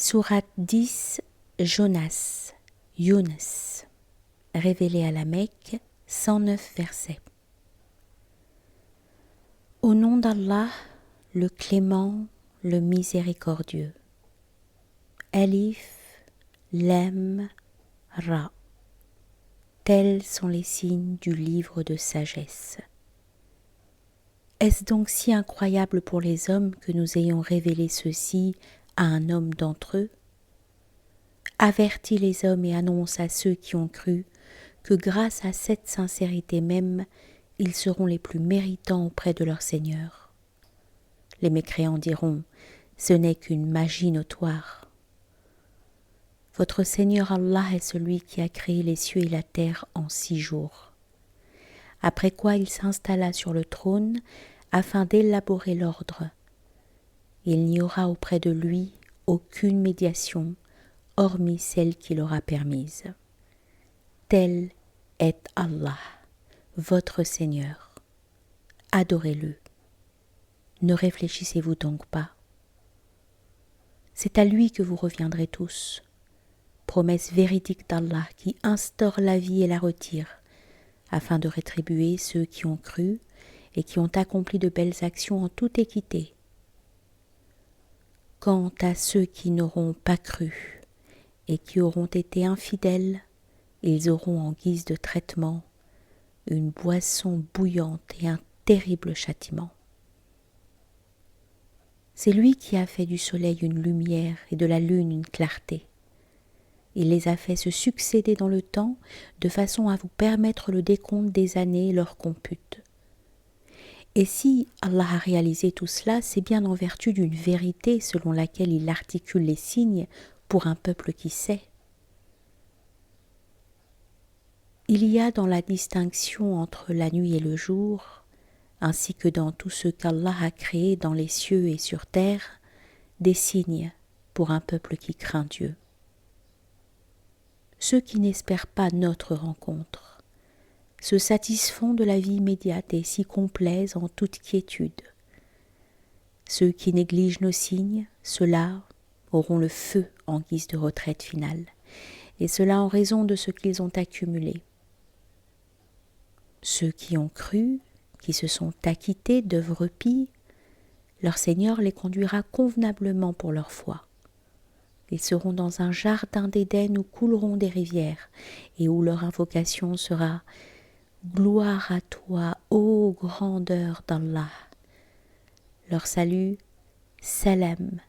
Sourate 10, Jonas, Yunus, révélé à la Mecque, 109 versets. Au nom d'Allah, le clément, le miséricordieux. Alif, Lam, Ra. Tels sont les signes du livre de sagesse. Est-ce donc si incroyable pour les hommes que nous ayons révélé ceci à un homme d'entre eux? Avertis les hommes et annonce à ceux qui ont cru que grâce à cette sincérité même, ils seront les plus méritants auprès de leur Seigneur. Les mécréants diront, ce n'est qu'une magie notoire. Votre Seigneur Allah est celui qui a créé les cieux et la terre en 6 jours. Après quoi il s'installa sur le trône afin d'élaborer l'ordre. Il n'y aura auprès de lui aucune médiation, hormis celle qu'il aura permise. Tel est Allah, votre Seigneur. Adorez-le. Ne réfléchissez-vous donc pas? C'est à lui que vous reviendrez tous. Promesse véridique d'Allah qui instaure la vie et la retire, afin de rétribuer ceux qui ont cru et qui ont accompli de belles actions en toute équité. Quant à ceux qui n'auront pas cru et qui auront été infidèles, ils auront en guise de traitement une boisson bouillante et un terrible châtiment. C'est lui qui a fait du soleil une lumière et de la lune une clarté. Il les a fait se succéder dans le temps de façon à vous permettre le décompte des années et leur compute. Et si Allah a réalisé tout cela, c'est bien en vertu d'une vérité selon laquelle il articule les signes pour un peuple qui sait. Il y a dans la distinction entre la nuit et le jour, ainsi que dans tout ce qu'Allah a créé dans les cieux et sur terre, des signes pour un peuple qui craint Dieu. Ceux qui n'espèrent pas notre rencontre se satisfont de la vie immédiate et s'y complaisent en toute quiétude. Ceux qui négligent nos signes, ceux-là auront le feu en guise de retraite finale, et cela en raison de ce qu'ils ont accumulé. Ceux qui ont cru, qui se sont acquittés d'œuvres pies, leur Seigneur les conduira convenablement pour leur foi. Ils seront dans un jardin d'Éden où couleront des rivières et où leur invocation sera « Gloire à toi, ô grandeur d'Allah ». Leur salut « Salam »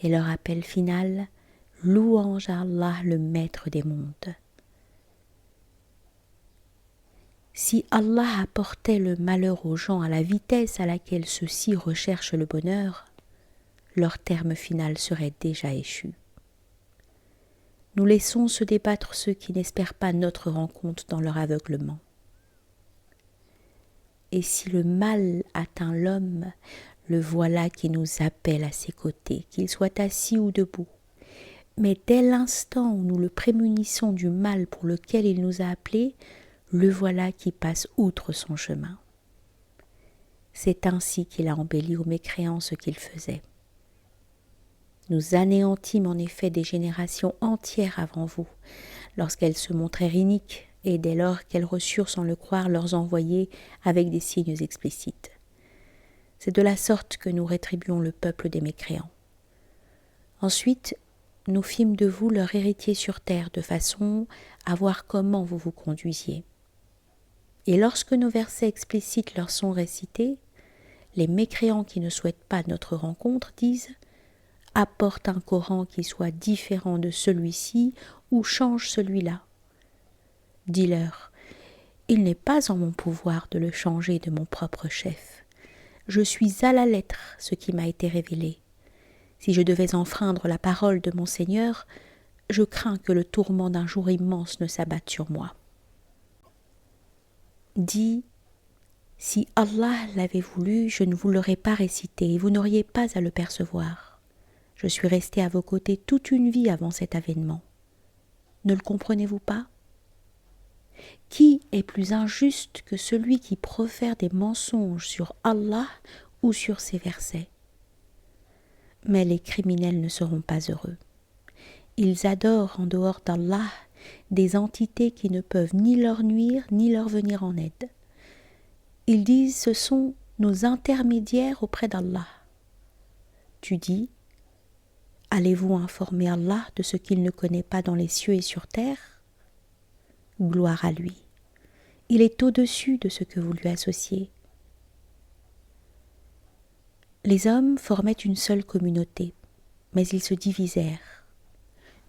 et leur appel final « Louange à Allah, le maître des mondes ». Si Allah apportait le malheur aux gens à la vitesse à laquelle ceux-ci recherchent le bonheur, leur terme final serait déjà échu. Nous laissons se débattre ceux qui n'espèrent pas notre rencontre dans leur aveuglement. Et si le mal atteint l'homme, le voilà qui nous appelle à ses côtés, qu'il soit assis ou debout. Mais dès l'instant où nous le prémunissons du mal pour lequel il nous a appelés, le voilà qui passe outre son chemin. C'est ainsi qu'il a embelli aux mécréants ce qu'il faisait. Nous anéantîmes en effet des générations entières avant vous, lorsqu'elles se montrèrent iniques, et dès lors qu'elles reçurent sans le croire leurs envoyés avec des signes explicites. C'est de la sorte que nous rétribuons le peuple des mécréants. Ensuite, nous fîmes de vous leur héritier sur terre, de façon à voir comment vous vous conduisiez. Et lorsque nos versets explicites leur sont récités, les mécréants qui ne souhaitent pas notre rencontre disent « Apporte un Coran qui soit différent de celui-ci ou change celui-là. » Dis-leur « Il n'est pas en mon pouvoir de le changer de mon propre chef. Je suis à la lettre ce qui m'a été révélé. Si je devais enfreindre la parole de mon Seigneur, je crains que le tourment d'un jour immense ne s'abatte sur moi. » Dis, si Allah l'avait voulu, je ne vous l'aurais pas récité et vous n'auriez pas à le percevoir. Je suis resté à vos côtés toute une vie avant cet avènement. Ne le comprenez-vous pas? Qui est plus injuste que celui qui profère des mensonges sur Allah ou sur ses versets? Mais les criminels ne seront pas heureux. Ils adorent en dehors d'Allah des entités qui ne peuvent ni leur nuire ni leur venir en aide. Ils disent ce sont nos intermédiaires auprès d'Allah. Tu dis, allez-vous informer Allah de ce qu'il ne connaît pas dans les cieux et sur terre? Gloire à lui. Il est au-dessus de ce que vous lui associez. Les hommes formaient une seule communauté, mais ils se divisèrent.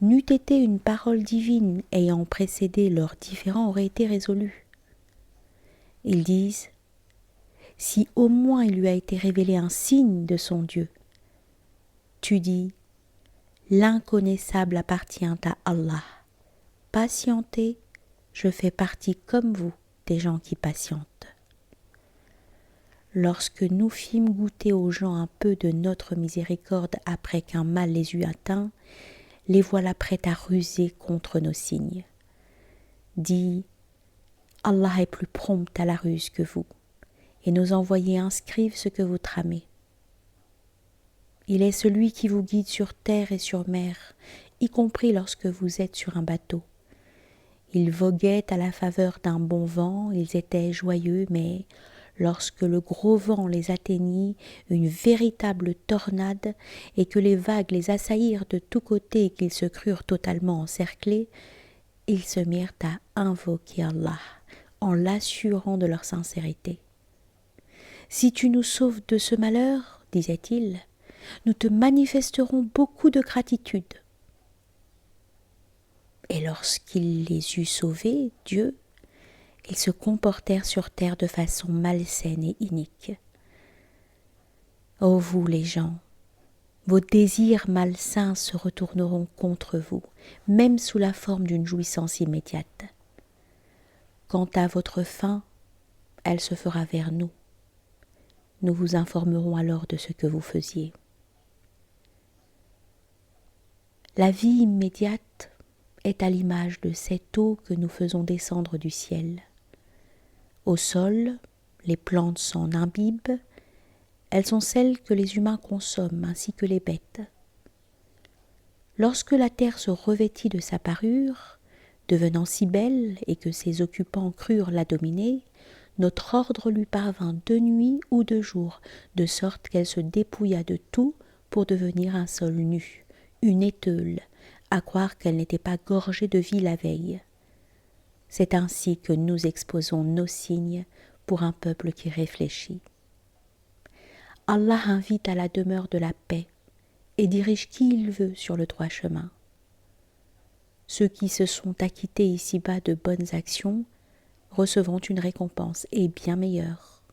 N'eût été une parole divine ayant précédé leurs différends aurait été résolue. Ils disent, si au moins il lui a été révélé un signe de son Dieu. Tu dis, l'inconnaissable appartient à Allah. Patientez, je fais partie comme vous des gens qui patientent. Lorsque nous fîmes goûter aux gens un peu de notre miséricorde après qu'un mal les eût atteints, les voilà prêts à ruser contre nos signes. Dis, Allah est plus prompt à la ruse que vous, et nos envoyés inscrivent ce que vous tramez. Il est celui qui vous guide sur terre et sur mer, y compris lorsque vous êtes sur un bateau. Ils voguaient à la faveur d'un bon vent, ils étaient joyeux, mais lorsque le gros vent les atteignit, une véritable tornade, et que les vagues les assaillirent de tous côtés et qu'ils se crurent totalement encerclés, ils se mirent à invoquer Allah, en l'assurant de leur sincérité. « Si tu nous sauves de ce malheur, disait-il, nous te manifesterons beaucoup de gratitude. » Et lorsqu'il les eut sauvés, Dieu, ils se comportèrent sur terre de façon malsaine et inique. Ô vous les gens, vos désirs malsains se retourneront contre vous, même sous la forme d'une jouissance immédiate. Quant à votre fin, elle se fera vers nous. Nous vous informerons alors de ce que vous faisiez. La vie immédiate est à l'image de cette eau que nous faisons descendre du ciel. Au sol, les plantes s'en imbibent, elles sont celles que les humains consomment ainsi que les bêtes. Lorsque la terre se revêtit de sa parure, devenant si belle et que ses occupants crurent la dominer, notre ordre lui parvint de nuit ou de jour, de sorte qu'elle se dépouilla de tout pour devenir un sol nu, une éteule, à croire qu'elle n'était pas gorgée de vie la veille. C'est ainsi que nous exposons nos signes pour un peuple qui réfléchit. Allah invite à la demeure de la paix et dirige qui il veut sur le droit chemin. Ceux qui se sont acquittés ici-bas de bonnes actions recevront une récompense et bien meilleure.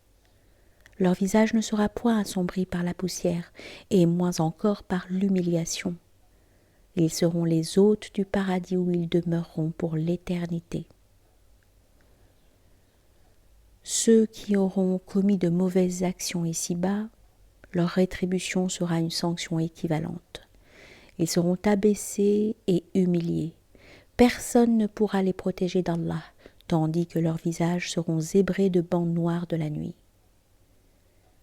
Leur visage ne sera point assombri par la poussière et moins encore par l'humiliation. Ils seront les hôtes du paradis où ils demeureront pour l'éternité. Ceux qui auront commis de mauvaises actions ici-bas, leur rétribution sera une sanction équivalente. Ils seront abaissés et humiliés. Personne ne pourra les protéger d'Allah, tandis que leurs visages seront zébrés de bandes noires de la nuit.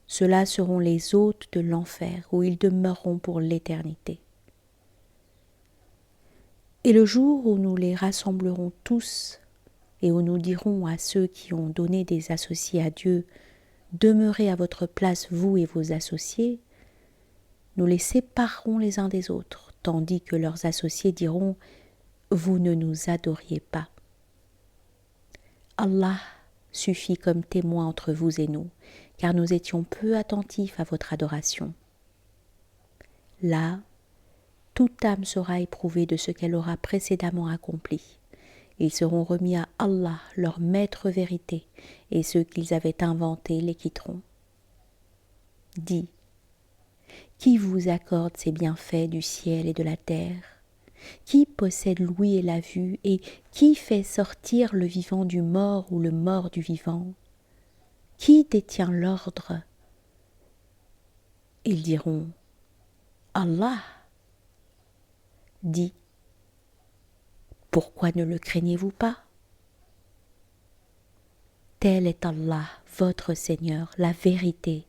Ceux-là seront les hôtes de l'enfer, où ils demeureront pour l'éternité. Et le jour où nous les rassemblerons tous, et où nous dirons à ceux qui ont donné des associés à Dieu, demeurez à votre place, vous et vos associés, nous les séparerons les uns des autres, tandis que leurs associés diront, vous ne nous adoriez pas. Allah suffit comme témoin entre vous et nous, car nous étions peu attentifs à votre adoration. Là, toute âme sera éprouvée de ce qu'elle aura précédemment accompli. Ils seront remis à Allah, leur maître vérité, et ceux qu'ils avaient inventés les quitteront. Dis, qui vous accorde ces bienfaits du ciel et de la terre? Qui possède l'ouïe et la vue, et qui fait sortir le vivant du mort ou le mort du vivant? Qui détient l'ordre? Ils diront, Allah. Dis, pourquoi ne le craignez-vous pas? Tel est Allah, votre Seigneur, la vérité.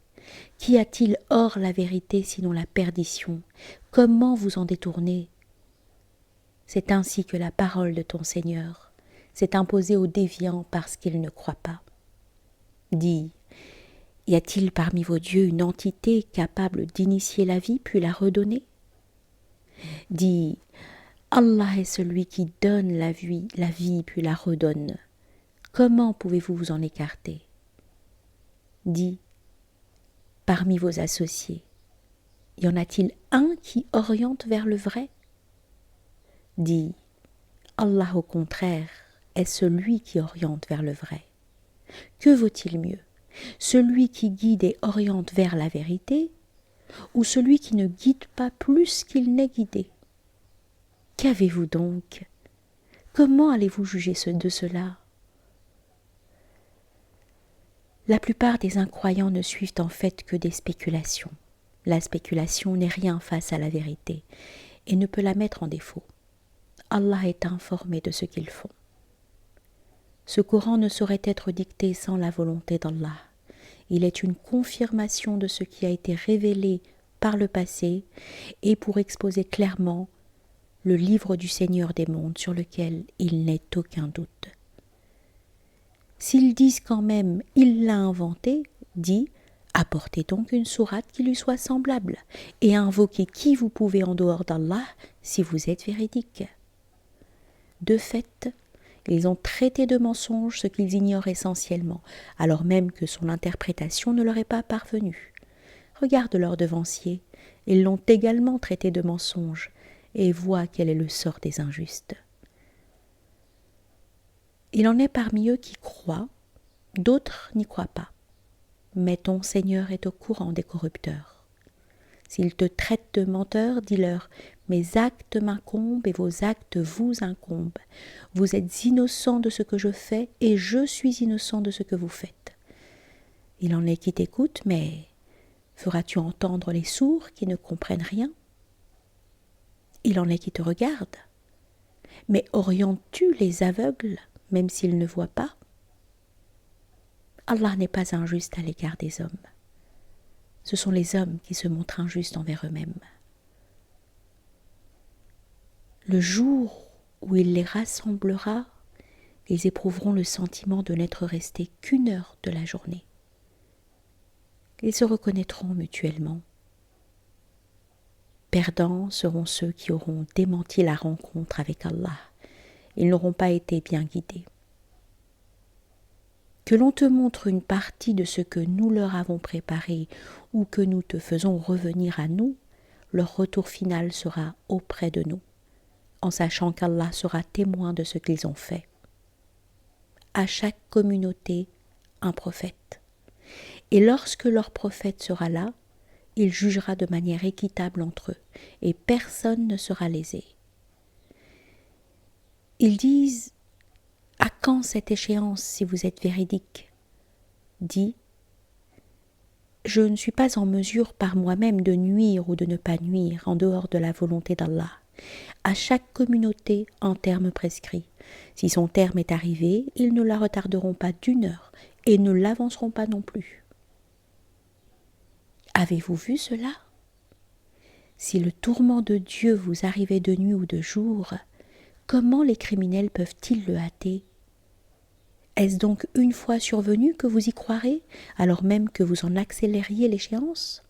Qu'y a-t-il hors la vérité sinon la perdition? Comment vous en détourner? C'est ainsi que la parole de ton Seigneur s'est imposée aux déviants parce qu'ils ne croient pas. Dis, y a-t-il parmi vos dieux une entité capable d'initier la vie puis la redonner? Dis, Allah est celui qui donne la vie puis la redonne. Comment pouvez-vous vous en écarter? Dis, parmi vos associés, y en a-t-il un qui oriente vers le vrai? Dis, Allah au contraire est celui qui oriente vers le vrai. Que vaut-il mieux, celui qui guide et oriente vers la vérité, ou celui qui ne guide pas plus qu'il n'est guidé? Qu'avez-vous donc? Comment allez-vous juger de cela? La plupart des incroyants ne suivent en fait que des spéculations. La spéculation n'est rien face à la vérité et ne peut la mettre en défaut. Allah est informé de ce qu'ils font. Ce Coran ne saurait être dicté sans la volonté d'Allah. Il est une confirmation de ce qui a été révélé par le passé et pour exposer clairement le livre du Seigneur des mondes sur lequel il n'est aucun doute. S'ils disent quand même « il l'a inventé », dis « apportez donc une sourate qui lui soit semblable et invoquez qui vous pouvez en dehors d'Allah si vous êtes véridique. » De fait, ils ont traité de mensonge ce qu'ils ignorent essentiellement, alors même que son interprétation ne leur est pas parvenue. Regarde leurs devanciers, ils l'ont également traité de mensonge et vois quel est le sort des injustes. Il en est parmi eux qui croient, d'autres n'y croient pas. Mais ton Seigneur est au courant des corrupteurs. S'ils te traitent de menteur, dis-leur « Mes actes m'incombent et vos actes vous incombent. Vous êtes innocents de ce que je fais et je suis innocent de ce que vous faites. » Il en est qui t'écoutent, mais feras-tu entendre les sourds qui ne comprennent rien? Il en est qui te regardent, mais orientes-tu les aveugles même s'ils ne voient pas? Allah n'est pas injuste à l'égard des hommes. Ce sont les hommes qui se montrent injustes envers eux-mêmes. Le jour où il les rassemblera, ils éprouveront le sentiment de n'être restés qu'une heure de la journée. Ils se reconnaîtront mutuellement. Perdants seront ceux qui auront démenti la rencontre avec Allah. Ils n'auront pas été bien guidés. Que l'on te montre une partie de ce que nous leur avons préparé ou que nous te faisons revenir à nous, leur retour final sera auprès de nous, en sachant qu'Allah sera témoin de ce qu'ils ont fait. À chaque communauté, un prophète. Et lorsque leur prophète sera là, il jugera de manière équitable entre eux, et personne ne sera lésé. Ils disent « À quand cette échéance si vous êtes véridique ?» Dis « Je ne suis pas en mesure par moi-même de nuire ou de ne pas nuire en dehors de la volonté d'Allah. À chaque communauté, un terme prescrit. Si son terme est arrivé, ils ne la retarderont pas d'une heure et ne l'avanceront pas non plus. » Avez-vous vu cela? Si le tourment de Dieu vous arrivait de nuit ou de jour, comment les criminels peuvent-ils le hâter? Est-ce donc une fois survenu que vous y croirez, alors même que vous en accélériez l'échéance?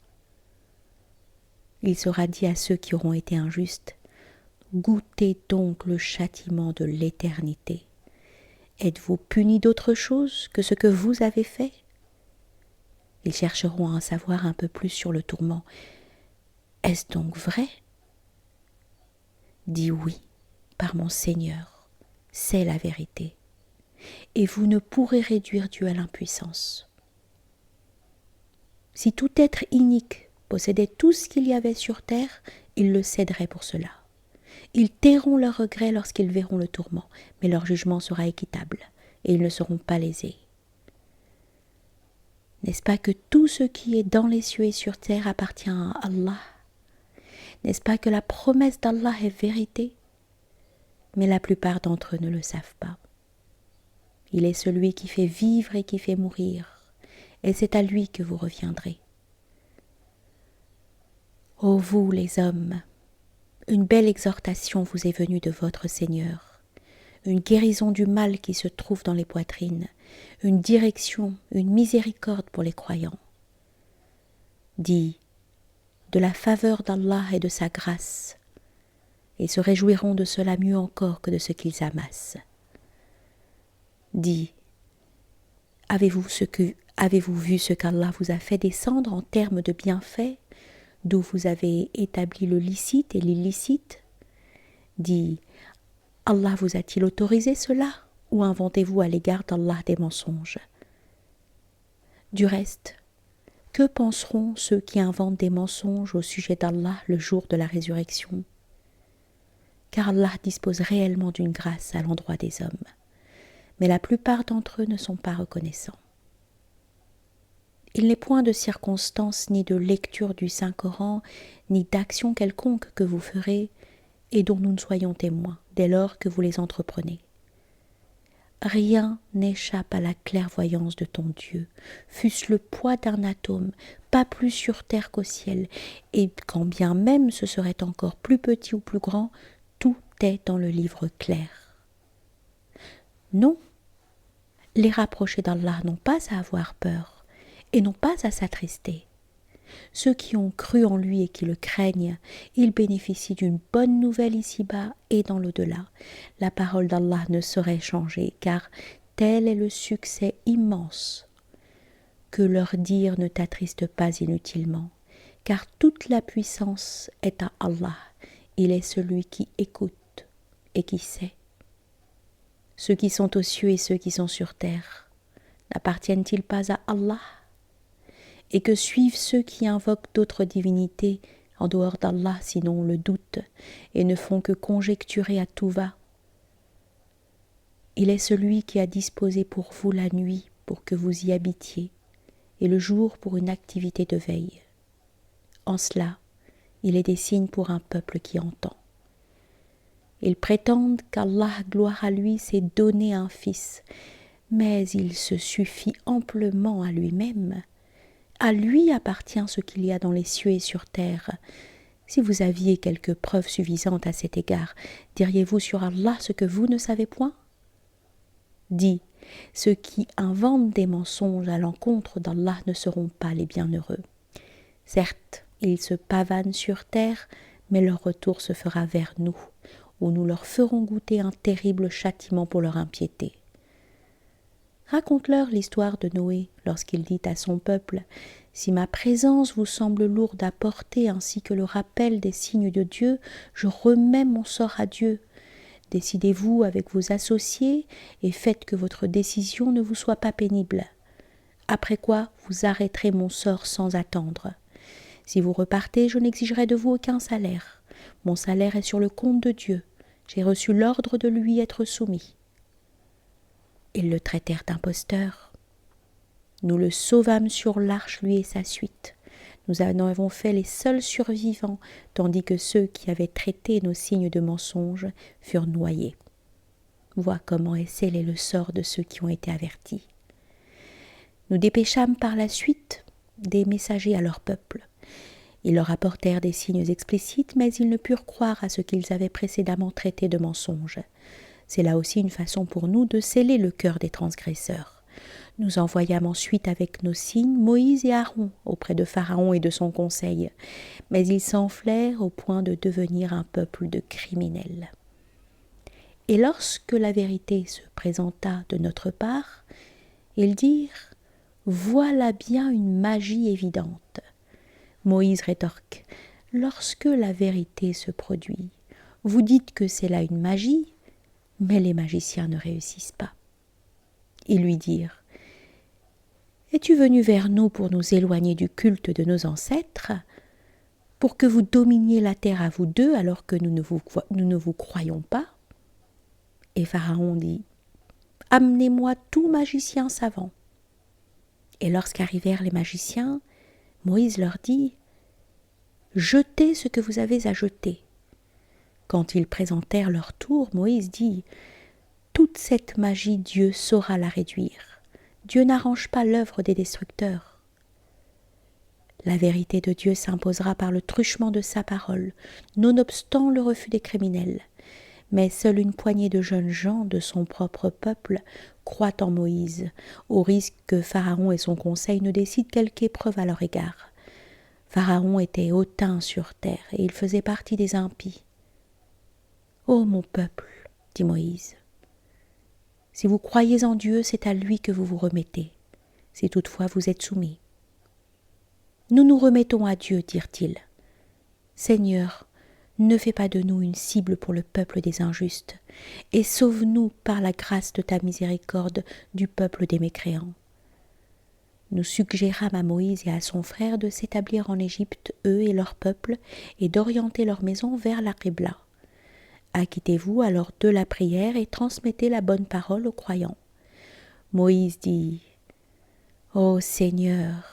Il sera dit à ceux qui auront été injustes, « Goûtez donc le châtiment de l'éternité. Êtes-vous punis d'autre chose que ce que vous avez fait ?» Ils chercheront à en savoir un peu plus sur le tourment. Est-ce donc vrai? Dis oui, par mon Seigneur, c'est la vérité. Et vous ne pourrez réduire Dieu à l'impuissance. Si tout être inique possédait tout ce qu'il y avait sur terre, ils le céderaient pour cela. Ils tairont leurs regrets lorsqu'ils verront le tourment, mais leur jugement sera équitable, et ils ne seront pas lésés. N'est-ce pas que tout ce qui est dans les cieux et sur terre appartient à Allah? N'est-ce pas que la promesse d'Allah est vérité? Mais la plupart d'entre eux ne le savent pas. Il est celui qui fait vivre et qui fait mourir, et c'est à lui que vous reviendrez. Ô vous les hommes, Une belle exhortation vous est venue de votre Seigneur, une guérison du mal qui se trouve dans les poitrines, une direction, une miséricorde pour les croyants. Dis, de la faveur d'Allah et de sa grâce, et se réjouiront de cela mieux encore que de ce qu'ils amassent. Dis, avez-vous vu ce qu'Allah vous a fait descendre en termes de bienfaits, d'où vous avez établi le licite et l'illicite? Dis, Allah vous a-t-il autorisé cela, ou inventez-vous à l'égard d'Allah des mensonges? Du reste, que penseront ceux qui inventent des mensonges au sujet d'Allah le jour de la résurrection? Car Allah dispose réellement d'une grâce à l'endroit des hommes, mais la plupart d'entre eux ne sont pas reconnaissants. Il n'est point de circonstance ni de lecture du Saint-Coran, ni d'action quelconque que vous ferez, et dont nous ne soyons témoins, dès lors que vous les entreprenez. Rien n'échappe à la clairvoyance de ton Dieu, fût-ce le poids d'un atome, pas plus sur terre qu'au ciel, et quand bien même ce serait encore plus petit ou plus grand, tout est dans le livre clair. Non, les rapprochés d'Allah n'ont pas à avoir peur, et n'ont pas à s'attrister. Ceux qui ont cru en lui et qui le craignent, ils bénéficient d'une bonne nouvelle ici-bas et dans l'au-delà. La parole d'Allah ne saurait changer, car tel est le succès immense. Que leur dire ne t'attriste pas inutilement, car toute la puissance est à Allah. Il est celui qui écoute et qui sait. Ceux qui sont aux cieux et ceux qui sont sur terre, n'appartiennent-ils pas à Allah? Et que suivent ceux qui invoquent d'autres divinités en dehors d'Allah, sinon le doute, et ne font que conjecturer à tout va. Il est celui qui a disposé pour vous la nuit pour que vous y habitiez, et le jour pour une activité de veille. En cela, il est des signes pour un peuple qui entend. Ils prétendent qu'Allah, gloire à lui, s'est donné un fils, mais il se suffit amplement à lui-même. À lui appartient ce qu'il y a dans les cieux et sur terre. Si vous aviez quelques preuves suffisantes à cet égard, diriez-vous sur Allah ce que vous ne savez point? Dis, ceux qui inventent des mensonges à l'encontre d'Allah ne seront pas les bienheureux. Certes, ils se pavanent sur terre, mais leur retour se fera vers nous, où nous leur ferons goûter un terrible châtiment pour leur impiété. Raconte-leur l'histoire de Noé lorsqu'il dit à son peuple « Si ma présence vous semble lourde à porter ainsi que le rappel des signes de Dieu, je remets mon sort à Dieu. Décidez-vous avec vos associés et faites que votre décision ne vous soit pas pénible. Après quoi, vous arrêterez mon sort sans attendre. Si vous repartez, je n'exigerai de vous aucun salaire. Mon salaire est sur le compte de Dieu. J'ai reçu l'ordre de lui être soumis. » Ils le traitèrent d'imposteur. Nous le sauvâmes sur l'arche, lui et sa suite. Nous en avons fait les seuls survivants, tandis que ceux qui avaient traité nos signes de mensonge furent noyés. Vois comment est scellé le sort de ceux qui ont été avertis. Nous dépêchâmes par la suite des messagers à leur peuple. Ils leur apportèrent des signes explicites, mais ils ne purent croire à ce qu'ils avaient précédemment traité de mensonge. C'est là aussi une façon pour nous de sceller le cœur des transgresseurs. Nous envoyâmes ensuite avec nos signes Moïse et Aaron auprès de Pharaon et de son conseil, mais ils s'enflèrent au point de devenir un peuple de criminels. Et lorsque la vérité se présenta de notre part, ils dirent « Voilà bien une magie évidente ». Moïse rétorque « Lorsque la vérité se produit, vous dites que c'est là une magie, mais les magiciens ne réussissent pas. » Ils lui dirent « Es-tu venu vers nous pour nous éloigner du culte de nos ancêtres, pour que vous dominiez la terre à vous deux alors que nous ne vous croyons pas ?» Et Pharaon dit « Amenez-moi tout magicien savant. » Et lorsqu'arrivèrent les magiciens, Moïse leur dit « Jetez ce que vous avez à jeter. » Quand ils présentèrent leur tour, Moïse dit « Toute cette magie, Dieu saura la réduire. Dieu n'arrange pas l'œuvre des destructeurs. » La vérité de Dieu s'imposera par le truchement de sa parole, nonobstant le refus des criminels. Mais seule une poignée de jeunes gens de son propre peuple croient en Moïse, au risque que Pharaon et son conseil ne décident quelque épreuve à leur égard. Pharaon était hautain sur terre et il faisait partie des impies. « Ô mon peuple, dit Moïse, si vous croyez en Dieu, c'est à lui que vous vous remettez, si toutefois vous êtes soumis. » Nous nous remettons à Dieu, dirent-ils. Seigneur, ne fais pas de nous une cible pour le peuple des injustes, et sauve-nous par la grâce de ta miséricorde du peuple des mécréants. Nous suggérâmes à Moïse et à son frère de s'établir en Égypte, eux et leur peuple, et d'orienter leur maison vers la Qibla. Acquittez-vous alors de la prière et transmettez la bonne parole aux croyants. Moïse dit « Ô Seigneur,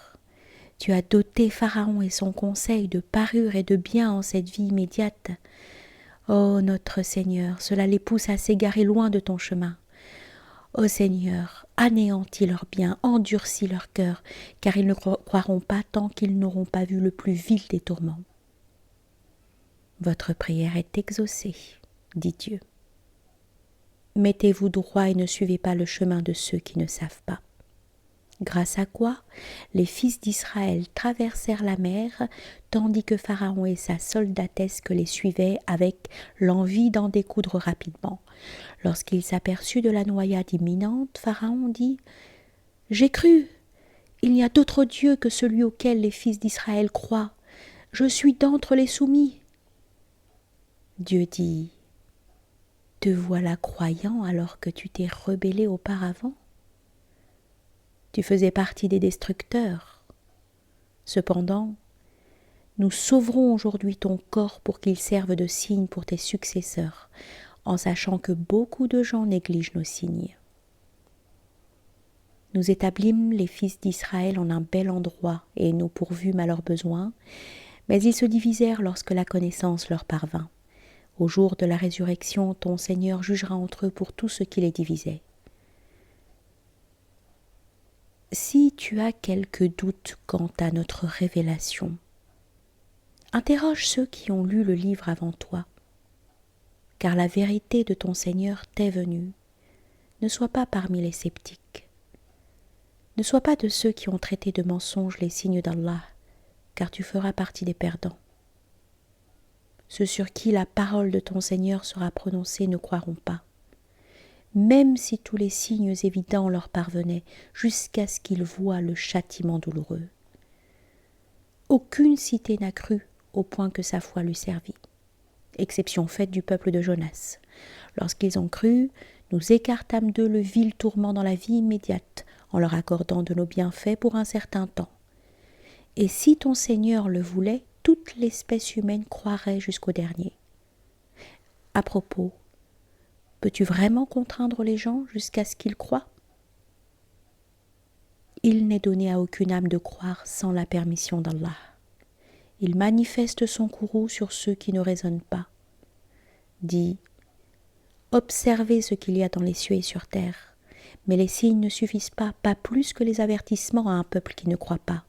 tu as doté Pharaon et son conseil de parure et de biens en cette vie immédiate. Ô notre Seigneur, cela les pousse à s'égarer loin de ton chemin. Ô Seigneur, anéantis leurs biens, endurcis leur cœur, car ils ne croiront pas tant qu'ils n'auront pas vu le plus vil des tourments. Votre prière est exaucée, dit Dieu. Mettez-vous droit et ne suivez pas le chemin de ceux qui ne savent pas. Grâce à quoi les fils d'Israël traversèrent la mer, tandis que Pharaon et sa soldatesque les suivaient avec l'envie d'en découdre rapidement. Lorsqu'il s'aperçut de la noyade imminente, Pharaon dit « J'ai cru, il n'y a d'autre Dieu que celui auquel les fils d'Israël croient. Je suis d'entre les soumis. » Dieu dit « Te voilà croyant alors que tu t'es rebellé auparavant. Tu faisais partie des destructeurs. Cependant, nous sauverons aujourd'hui ton corps pour qu'il serve de signe pour tes successeurs, en sachant que beaucoup de gens négligent nos signes. Nous établîmes les fils d'Israël en un bel endroit et nous pourvûmes à leurs besoins, mais ils se divisèrent lorsque la connaissance leur parvint. Au jour de la résurrection, ton Seigneur jugera entre eux pour tout ce qui les divisait. Si tu as quelque doute quant à notre révélation, interroge ceux qui ont lu le livre avant toi, car la vérité de ton Seigneur t'est venue. Ne sois pas parmi les sceptiques. Ne sois pas de ceux qui ont traité de mensonges les signes d'Allah, car tu feras partie des perdants. Ceux sur qui la parole de ton Seigneur sera prononcée ne croiront pas, même si tous les signes évidents leur parvenaient, jusqu'à ce qu'ils voient le châtiment douloureux. Aucune cité n'a cru au point que sa foi lui servit, exception faite du peuple de Jonas. Lorsqu'ils ont cru, nous écartâmes d'eux le vil tourment dans la vie immédiate, en leur accordant de nos bienfaits pour un certain temps. Et si ton Seigneur le voulait, toute l'espèce humaine croirait jusqu'au dernier. À propos, peux-tu vraiment contraindre les gens jusqu'à ce qu'ils croient ? Il n'est donné à aucune âme de croire sans la permission d'Allah. Il manifeste son courroux sur ceux qui ne raisonnent pas. Dis, observez ce qu'il y a dans les cieux et sur terre, mais les signes ne suffisent pas plus que les avertissements à un peuple qui ne croit pas.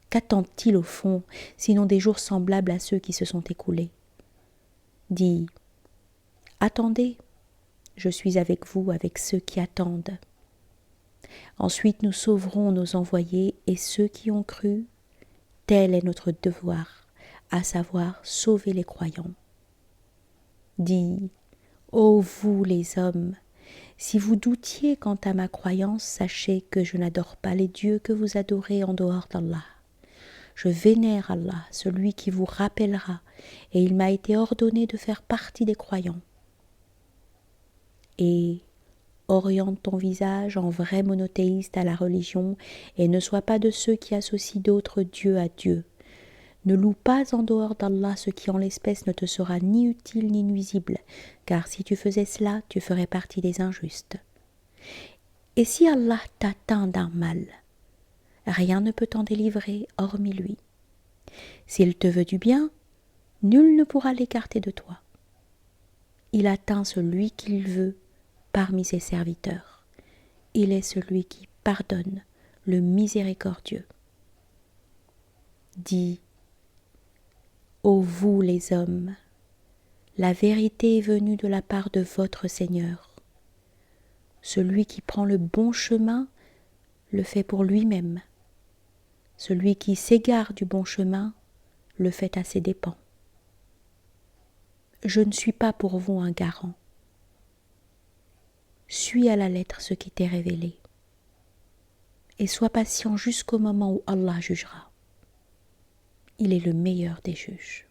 Qu'attend-il au fond, sinon des jours semblables à ceux qui se sont écoulés ? Dis, attendez, je suis avec vous, avec ceux qui attendent. Ensuite nous sauverons nos envoyés et ceux qui ont cru. Tel est notre devoir, à savoir sauver les croyants. Dis, ô vous les hommes, si vous doutiez quant à ma croyance, sachez que je n'adore pas les dieux que vous adorez en dehors d'Allah. Je vénère Allah, celui qui vous rappellera, et il m'a été ordonné de faire partie des croyants. Et oriente ton visage en vrai monothéiste à la religion, et ne sois pas de ceux qui associent d'autres dieux à Dieu. Ne loue pas en dehors d'Allah ce qui en l'espèce ne te sera ni utile ni nuisible, car si tu faisais cela, tu ferais partie des injustes. Et si Allah t'atteint d'un mal, rien ne peut t'en délivrer hormis lui. S'il te veut du bien, nul ne pourra l'écarter de toi. Il atteint celui qu'il veut parmi ses serviteurs. « Il est celui qui pardonne, le miséricordieux. » 「dit: Ô vous les hommes, la vérité est venue de la part de votre Seigneur. Celui qui prend le bon chemin le fait pour lui-même. Celui qui s'égare du bon chemin le fait à ses dépens. Je ne suis pas pour vous un garant. Suis à la lettre ce qui t'est révélé et sois patient jusqu'au moment où Allah jugera. Il est le meilleur des juges.